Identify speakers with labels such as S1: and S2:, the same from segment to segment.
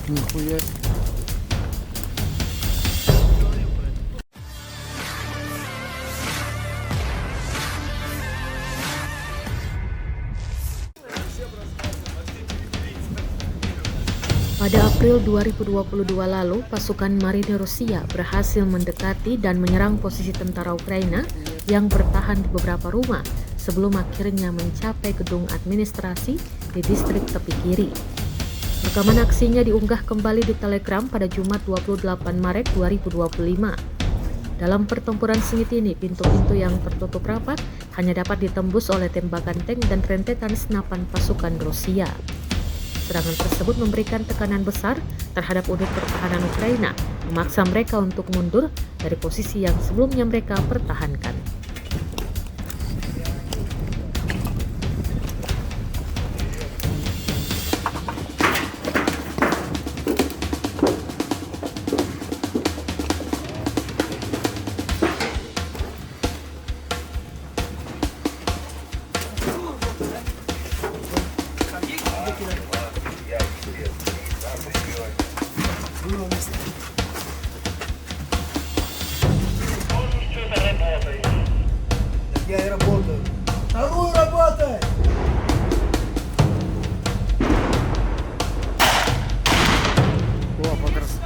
S1: Нихуя.
S2: Pada April 2022 lalu, pasukan Marinir Rusia berhasil mendekati dan menyerang posisi tentara Ukraina yang bertahan di beberapa rumah sebelum akhirnya mencapai gedung administrasi di distrik tepi kiri. Rekaman aksinya diunggah kembali di Telegram pada Jumat 28 Maret 2025. Dalam pertempuran sengit ini, pintu-pintu yang tertutup rapat hanya dapat ditembus oleh tembakan tank dan rentetan senapan pasukan Rusia. Serangan tersebut memberikan tekanan besar terhadap unit pertahanan Ukraina, memaksa mereka untuk mundur dari posisi yang sebelumnya mereka pertahankan.
S3: Я и работаю. Вторую работай!
S1: О, покрас.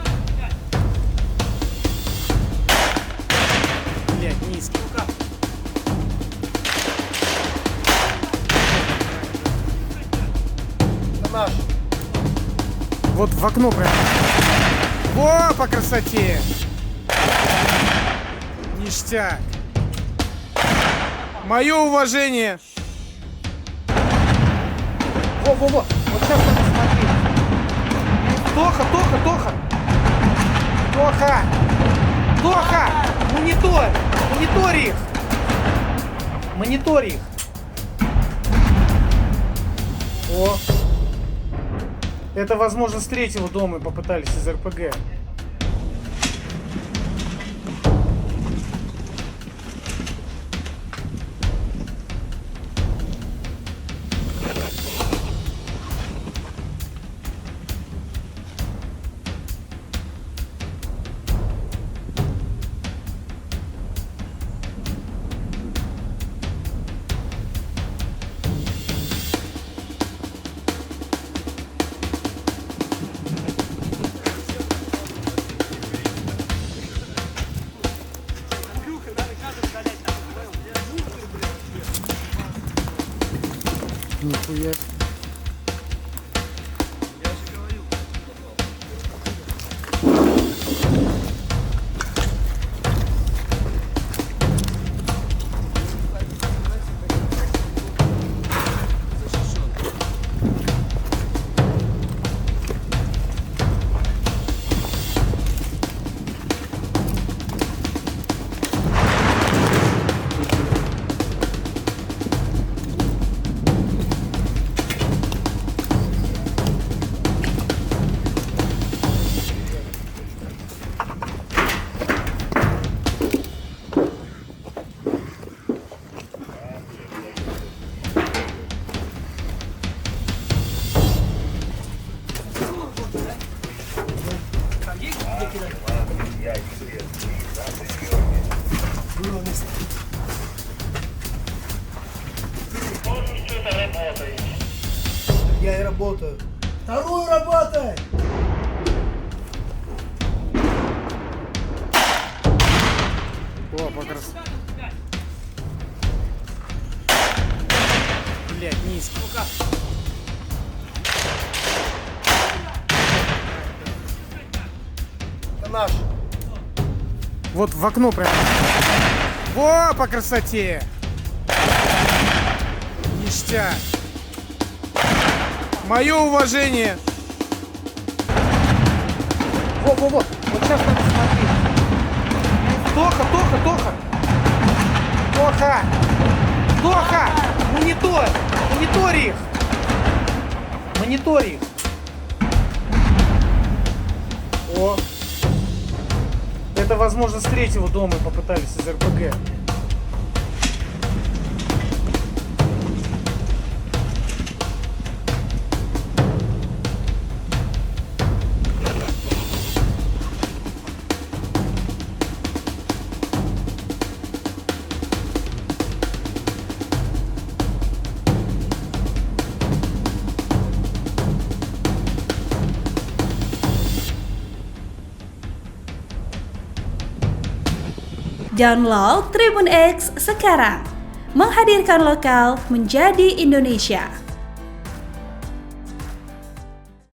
S1: Блять, низкий.
S3: Это наш.
S1: Вот в окно прям. О, по красоте. Ништяк. Мое уважение.
S3: Во-во-во! Вот сейчас надо смотреть. Тоха! Монитор их! Монитор их! О! Это, возможно, с третьего дома попытались из РПГ.
S1: Нихуя.
S3: Я и работаю. Вторую работай!
S1: О, покрас. Блять, низкий.
S3: Это наш.
S1: Вот в окно прям. О, по красоте. Ништяк. Мое уважение.
S3: Во-во-во! Вот сейчас надо смотреть. Тоха! Монитор их! Монитор их! О! Это, возможно, с третьего дома попытались из РПГ.
S4: Download Tribun X sekarang. Menghadirkan lokal menjadi Indonesia.